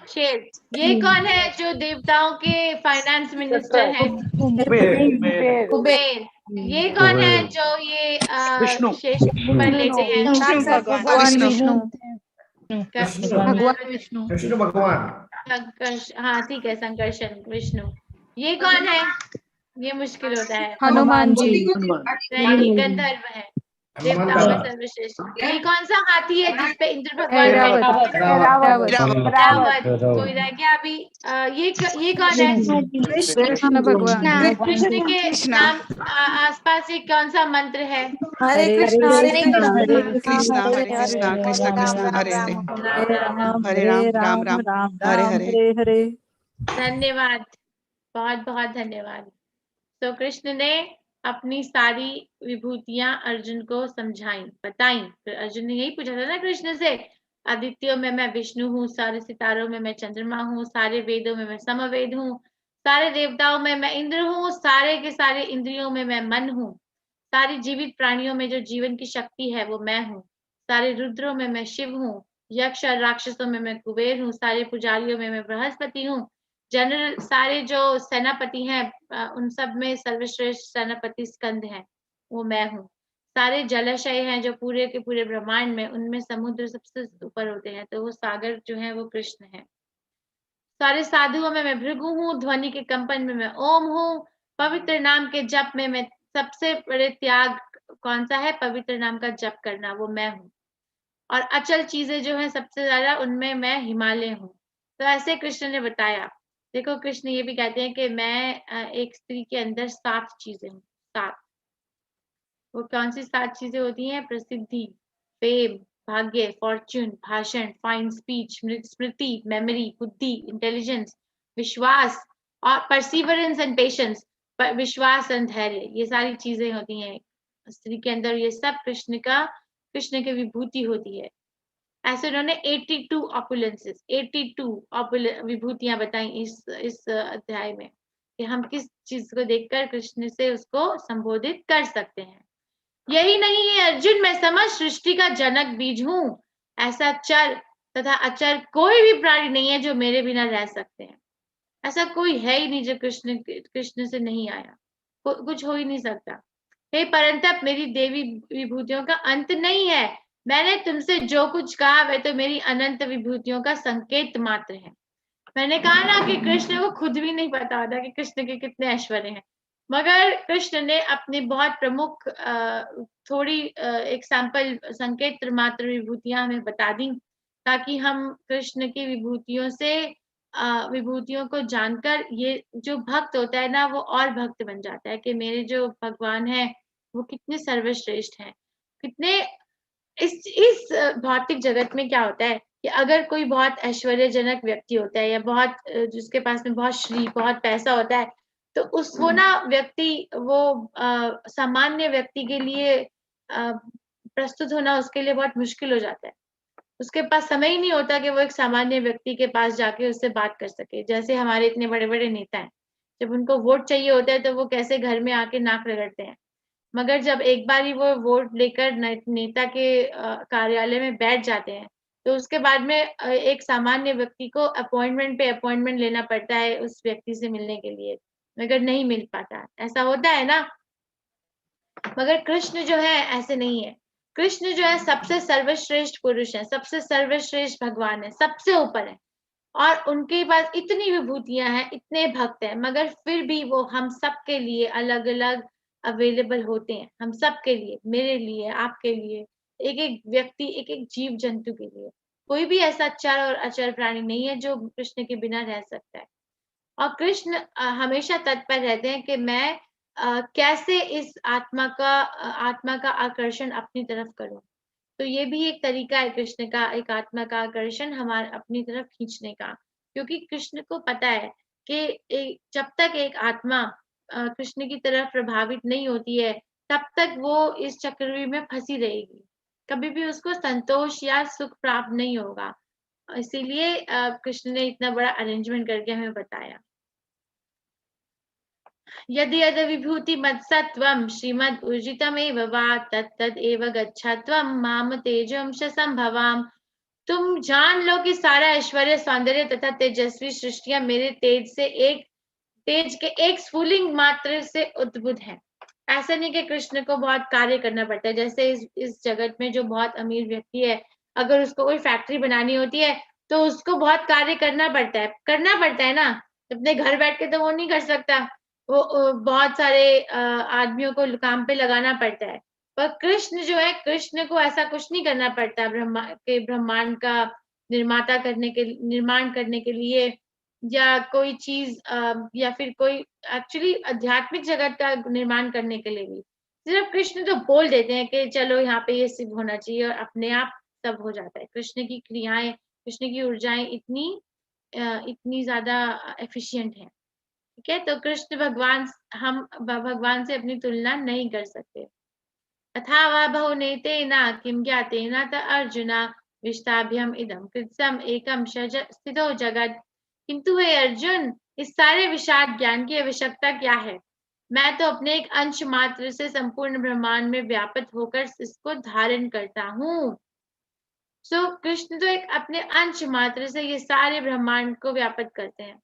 Speaker 1: शेर। ये कौन है जो देवताओं के फाइनेंस मिनिस्टर हैं? कुबेर। ये कौन है जो ये शेष पर लेटे हैं?
Speaker 4: भगवान विष्णु
Speaker 3: विष्णु भगवान।
Speaker 1: हाँ ठीक है, संकर्षण विष्णु। ये कौन है? ये मुश्किल होता है।
Speaker 4: हनुमान जी
Speaker 1: नहीं, गंधर्व है, देवताओं में सर्वश्रेष्ठ। ये कौन सा हाथी है जिसपे इंद्र भगवान बैठे? रावत। कोई रह गया अभी। ये कौन है?
Speaker 4: कृष्ण भगवान
Speaker 1: कृष्ण के नाम आसपास एक कौन सा मंत्र है?
Speaker 7: हरे कृष्ण
Speaker 4: कृष्ण कृष्ण हरे राम हरे हरे।
Speaker 1: धन्यवाद, बहुत बहुत धन्यवाद। तो कृष्ण ने अपनी सारी विभूतियां अर्जुन को समझाई, बताई। फिर अर्जुन ने यही पूछा था ना कृष्ण से, आदित्यों में मैं विष्णु हूँ, सारे सितारों में मैं चंद्रमा हूँ, सारे वेदों में मैं समवेद हूँ, सारे देवताओं में मैं इंद्र हूँ, सारे के सारे इंद्रियों में मैं मन हूँ, सारी जीवित प्राणियों में जो जीवन की शक्ति है वो मैं हूँ, सारे रुद्रों में मैं शिव हूँ, यक्ष और राक्षसों में मैं कुबेर हूँ, सारे पुजारियों में मैं बृहस्पति हूँ, जनरल सारे जो सेनापति हैं उन सब में सर्वश्रेष्ठ सेनापति स्कंद है, वो मैं हूँ, सारे जलाशय हैं जो पूरे के पूरे ब्रह्मांड में, उनमें समुद्र सबसे ऊपर होते हैं, तो वो सागर जो है वो कृष्ण है। सारे साधुओं में मैं भृगु हूँ, ध्वनि के कंपन में मैं ओम हूँ, पवित्र नाम के जप में मैं सबसे बड़े त्याग कौन सा है? पवित्र नाम का जप करना, वो मैं हूँ। और अचल चीजें जो है सबसे ज्यादा, उनमें मैं हिमालय हूँ। तो ऐसे कृष्ण ने बताया। देखो कृष्ण ये भी कहते हैं कि मैं एक स्त्री के अंदर 7 चीजें हूँ, 7। वो कौन सी 7 चीजें होती हैं? प्रसिद्धि, फेम, भाग्य, फॉर्च्यून, भाषण, फाइन स्पीच, स्मृति, मेमोरी, बुद्धि, इंटेलिजेंस, विश्वास और परसिवरेंस एंड पेशेंस, विश्वास एंड धैर्य, ये सारी चीजें होती हैं स्त्री के अंदर। ये सब कृष्ण की विभूति होती है। ऐसे उन्होंने 82 ऑपुलेंसेस, 82 विभूतियां बताई इस अध्याय में, कि हम किस चीज को देखकर कृष्ण से उसको संबोधित कर सकते हैं। यही नहीं है अर्जुन, मैं समस्त सृष्टि का जनक बीज हूँ। ऐसा चर तथा अचर कोई भी प्राणी नहीं है जो मेरे बिना रह सकते हैं। ऐसा कोई है ही नहीं जो कृष्ण से नहीं आया, कुछ हो ही नहीं सकता। हे परंतप, मेरी देवी विभूतियों का अंत नहीं है। मैंने तुमसे जो कुछ कहा वह तो मेरी अनंत विभूतियों का संकेत मात्र है। मैंने कहा ना कि कृष्ण को खुद भी नहीं पता होता कि कृष्ण के कितने ऐश्वर्य हैं, मगर कृष्ण ने अपनी बहुत प्रमुख थोड़ी एक सैंपल संकेत मात्र विभूतियां हमें बता दी, ताकि हम कृष्ण की विभूतियों को जानकर ये जो भक्त होता है ना, वो और भक्त बन जाता है कि मेरे जो भगवान है वो कितने सर्वश्रेष्ठ हैं। कितने इस भौतिक जगत में क्या होता है कि अगर कोई बहुत ऐश्वर्यजनक व्यक्ति होता है या बहुत जिसके पास में बहुत श्री, बहुत पैसा होता है, तो वो ना व्यक्ति वो सामान्य व्यक्ति के लिए प्रस्तुत होना उसके लिए बहुत मुश्किल हो जाता है। उसके पास समय ही नहीं होता कि वो एक सामान्य व्यक्ति के पास जाके उससे बात कर सके। जैसे हमारे इतने बड़े बड़े नेता हैं, जब उनको वोट चाहिए होता है तो वो कैसे घर में आके नाक रगड़ते हैं, मगर जब एक बार ही वो वोट लेकर नेता के कार्यालय में बैठ जाते हैं, तो उसके बाद में एक सामान्य व्यक्ति को अपॉइंटमेंट पे अपॉइंटमेंट लेना पड़ता है उस व्यक्ति से मिलने के लिए। मगर नहीं मिल पाता। ऐसा होता है ना। मगर कृष्ण जो है ऐसे नहीं है। कृष्ण जो है सबसे सर्वश्रेष्ठ पुरुष है, सबसे सर्वश्रेष्ठ भगवान है, सबसे ऊपर है, और उनके पास इतनी विभूतियां हैं, इतने भक्त हैं, मगर फिर भी वो हम सब के लिए अलग अलग अवेलेबल होते हैं। हम सब के लिए, मेरे लिए, आपके लिए, एक एक व्यक्ति, एक एक जीव जंतु के लिए। कोई भी ऐसा चर और अचर प्राणी नहीं है जो कृष्ण के बिना रह सकता है। और कृष्ण हमेशा तत्पर रहते हैं कि मैं कैसे इस आत्मा का आकर्षण अपनी तरफ करूं। तो ये भी एक तरीका है कृष्ण का, एक आत्मा का आकर्षण हमारे अपनी तरफ खींचने का। क्योंकि कृष्ण को पता है कि जब तक एक आत्मा कृष्ण की तरफ प्रभावित नहीं होती है, तब तक वो इस चक्रव्यूह में फंसी रहेगी, कभी भी उसको संतोष या सुख प्राप्त नहीं होगा। इसीलिए कृष्ण ने इतना बड़ा अरेंजमेंट करके हमें बताया। यदि यद विभूति मत्सत्वं श्रीमद् ऊर्जितमेव वा तत्तदेव गच्छत्वं माम तेजोंश संभवाम। तुम जान लो कि सारा ऐश्वर्य, सौंदर्य तथा तेजस्वी सृष्टियां मेरे तेज के एक स्फुलिंग मात्र से उद्भूत है। ऐसा नहीं कि कृष्ण को बहुत कार्य करना पड़ता है। जैसे इस जगत में जो बहुत अमीर व्यक्ति है, अगर उसको कोई फैक्ट्री बनानी होती है तो उसको बहुत कार्य करना पड़ता है ना। अपने घर बैठ के तो वो नहीं कर सकता, वो बहुत सारे आदमियों को काम पे लगाना पड़ता है। पर कृष्ण जो है, कृष्ण को ऐसा कुछ नहीं करना पड़ता ब्रह्मांड का निर्माण करने के लिए, या कोई चीज या फिर कोई एक्चुअली आध्यात्मिक जगत का निर्माण करने के लिए भी सिर्फ कृष्ण तो बोल देते हैं कि चलो यहाँ पे ये सिद्ध होना चाहिए, और अपने आप सब हो जाता है। कृष्ण की क्रियाएं, कृष्ण की ऊर्जाएं इतनी ज्यादा एफिशिएंट है। ठीक है, तो कृष्ण भगवान, हम भगवान से अपनी तुलना नहीं कर सकते। अथावा बहुनेतेन किं ज्ञातेन त अर्जुना विष्टाभ्यम इदं कृत्स्नम् एकं स्थितो जगत। किंतु हे अर्जुन, इस सारे विशाल ज्ञान की आवश्यकता क्या है? मैं तो अपने एक अंश मात्र से संपूर्ण ब्रह्मांड में व्यापक होकर इसको धारण करता हूँ। कृष्ण तो एक अपने अंश मात्र से ये सारे ब्रह्मांड को व्यापक करते हैं।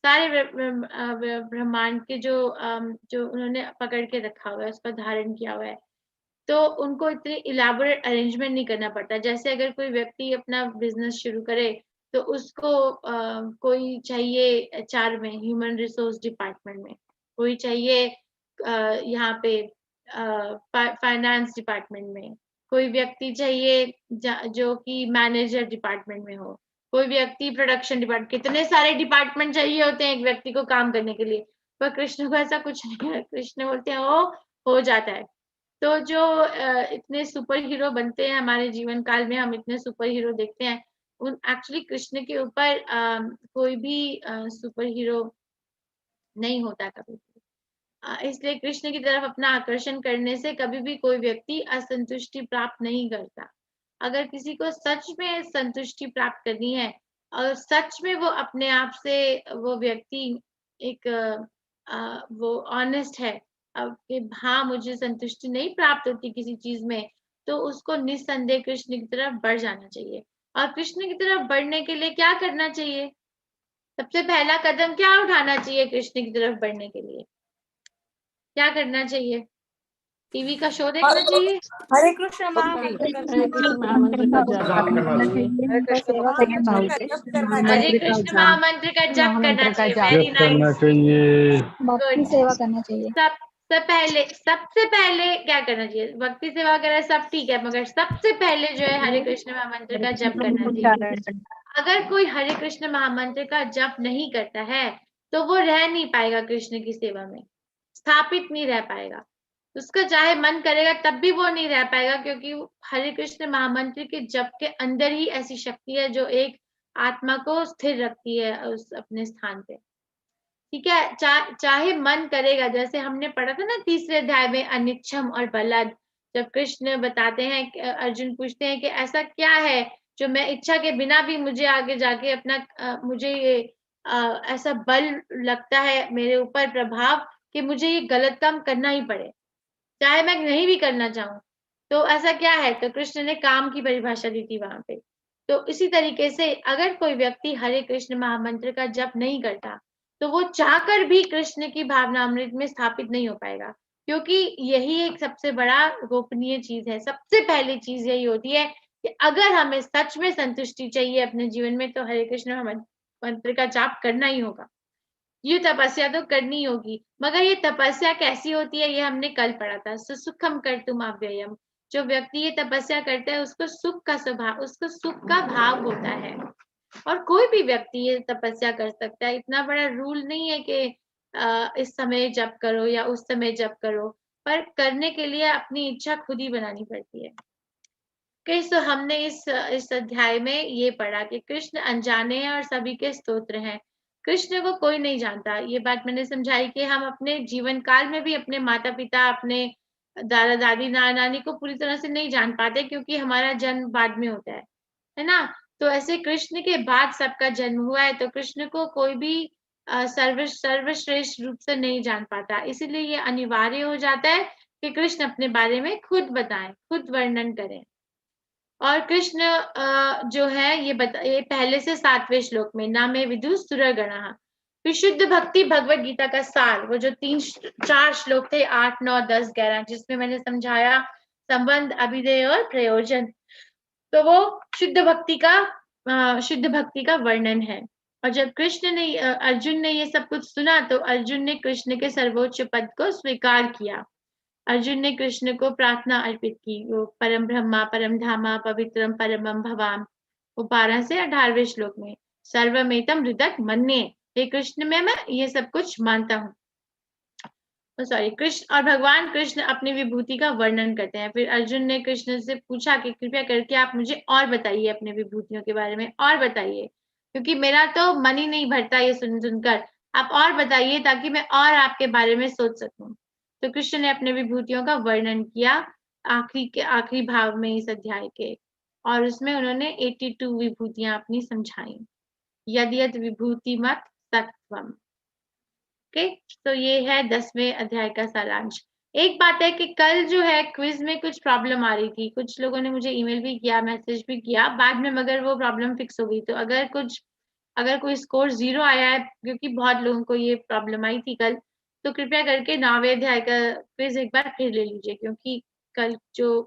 Speaker 1: सारे ब्रह्मांड के जो उन्होंने पकड़ के रखा हुआ है, उसका धारण किया हुआ है, तो उनको इतनी इलाबोरेट अरेंजमेंट नहीं करना पड़ता। जैसे अगर कोई व्यक्ति अपना बिजनेस शुरू करे तो उसको कोई चाहिए HR में, ह्यूमन रिसोर्स डिपार्टमेंट में, कोई चाहिए यहाँ पे फाइनेंस डिपार्टमेंट में, कोई व्यक्ति चाहिए जो कि मैनेजर डिपार्टमेंट में हो, कोई व्यक्ति प्रोडक्शन डिपार्टमेंट, कितने सारे डिपार्टमेंट चाहिए होते हैं एक व्यक्ति को काम करने के लिए। पर कृष्ण को ऐसा कुछ नहीं है। कृष्ण बोलते हैं हो जाता है। तो जो इतने सुपर हीरो बनते हैं हमारे जीवन काल में, हम इतने सुपर हीरो देखते हैं, उन एक्चुअली कृष्ण के ऊपर कोई भी सुपर हीरो नहीं होता कभी भी। इसलिए कृष्ण की तरफ अपना आकर्षण करने से कभी भी कोई व्यक्ति असंतुष्टि प्राप्त नहीं करता। अगर किसी को सच में संतुष्टि प्राप्त करनी है और सच में वो अपने आप से, वो व्यक्ति एक वो ऑनेस्ट है कि हाँ मुझे संतुष्टि नहीं प्राप्त होती किसी चीज में, तो उसको निस्संदेह कृष्ण की तरफ बढ़ जाना चाहिए। और कृष्ण की तरफ बढ़ने के लिए क्या करना चाहिए? सबसे पहला कदम क्या उठाना चाहिए कृष्ण की तरफ बढ़ने के लिए? क्या करना चाहिए? टीवी का शो देखना चाहिए?
Speaker 9: हरे कृष्ण महामंत्र
Speaker 1: हरे कृष्ण महामंत्र का जप करना चाहिए। Very nice, good.
Speaker 4: सेवा करना चाहिए।
Speaker 1: सबसे पहले क्या करना चाहिए? भक्ति सेवा वगैरह सब ठीक है, मगर सबसे पहले जो है हरे कृष्ण महामंत्र का जप करना चाहिए। अगर कोई हरे कृष्ण महामंत्र का जप नहीं करता है तो वो रह नहीं पाएगा कृष्ण की सेवा में, स्थापित नहीं रह पाएगा। उसका चाहे मन करेगा तब भी वो नहीं रह पाएगा, क्योंकि हरे कृष्ण महामंत्र के जप के अंदर ही ऐसी शक्ति है जो एक आत्मा को स्थिर रखती है उस अपने स्थान पे। ठीक है, चाहे मन करेगा। जैसे हमने पढ़ा था ना तीसरे अध्याय में अनिच्छम और बलद, जब कृष्ण बताते हैं, अर्जुन पूछते हैं कि ऐसा क्या है जो मैं इच्छा के बिना भी मुझे आगे जाके अपना मुझे ये ऐसा बल लगता है मेरे ऊपर प्रभाव कि मुझे ये गलत काम करना ही पड़े, चाहे मैं नहीं भी करना चाहूं। तो ऐसा क्या है? तो कृष्ण ने काम की परिभाषा दी थी वहां पे। तो इसी तरीके से अगर कोई व्यक्ति हरे कृष्ण महामंत्र का जप नहीं करता तो वो चाहकर भी कृष्ण की भावना अमृत में स्थापित नहीं हो पाएगा, क्योंकि यही एक सबसे बड़ा गोपनीय चीज है। सबसे पहली चीज यही होती है कि अगर हमें सच में संतुष्टि चाहिए अपने जीवन में, तो हरे कृष्ण मंत्र का जाप करना ही होगा। ये तपस्या तो करनी होगी, मगर ये तपस्या कैसी होती है ये हमने कल पढ़ा था। सुखम कर्तुम अव्ययम। जो व्यक्ति ये तपस्या करता है उसको सुख का स्वभाव, उसको सुख का भाव होता है। और कोई भी व्यक्ति ये तपस्या कर सकता है। इतना बड़ा रूल नहीं है कि इस समय जप करो या उस समय जप करो, पर करने के लिए अपनी इच्छा खुद ही बनानी पड़ती है। तो हमने इस अध्याय में ये पढ़ा कि कृष्ण अनजाने हैं और सभी के स्तोत्र हैं। कृष्ण को कोई नहीं जानता। ये बात मैंने समझाई कि हम अपने जीवन काल में भी अपने माता पिता, अपने दादा दादी, नाना नानी को पूरी तरह से नहीं जान पाते, क्योंकि हमारा जन्म बाद में होता है ना। तो ऐसे कृष्ण के बाद सबका जन्म हुआ है, तो कृष्ण को कोई भी सर्वश्रेष्ठ रूप से नहीं जान पाता। इसीलिए ये अनिवार्य हो जाता है कि कृष्ण अपने बारे में खुद बताएं, खुद वर्णन करें। और कृष्ण जो है ये पहले से 7वें श्लोक में ना में विदु सुरगणः, विशुद्ध भक्ति भगवत गीता का सार, वो जो 4 श्लोक थे 8, 9, 10, 11, जिसमें मैंने समझाया संबंध, अभिधेय और प्रयोजन। तो वो शुद्ध भक्ति का वर्णन है। और जब अर्जुन ने ये सब कुछ सुना, तो अर्जुन ने कृष्ण के सर्वोच्च पद को स्वीकार किया। अर्जुन ने कृष्ण को प्रार्थना अर्पित की, वो परम ब्रह्मा परम धामा पवित्रम परमम भवाम, वो 12 से 18वें श्लोक में सर्वमेतम हृदक मन्ये, हे कृष्ण में मैं ये सब कुछ मानता हूँ। कृष्ण और भगवान कृष्ण अपनी विभूति का वर्णन करते हैं। फिर अर्जुन ने कृष्ण से पूछा कि कृपया करके आप मुझे और बताइए अपने विभूतियों के बारे में, और बताइए, क्योंकि मेरा तो मन ही नहीं भरता ये सुनकर। आप और बताइए ताकि मैं और आपके बारे में सोच सकूं। तो कृष्ण ने अपने विभूतियों का वर्णन किया आखिरी भाव में इस अध्याय के, और उसमें उन्होंने 82 विभूतियां अपनी समझाई। यद यद विभूति मत सत्वम। ओके, तो ये है 10वें अध्याय का सारांश। एक बात है कि कल जो है क्विज में कुछ प्रॉब्लम आ रही थी, कुछ लोगों ने मुझे ईमेल भी किया, मैसेज भी किया बाद में, मगर वो प्रॉब्लम फिक्स हो गई। तो अगर कोई स्कोर 0 आया है, क्योंकि बहुत लोगों को ये प्रॉब्लम आई थी कल, तो कृपया करके 9वें अध्याय का क्विज एक बार फिर ले लीजिए, क्योंकि कल जो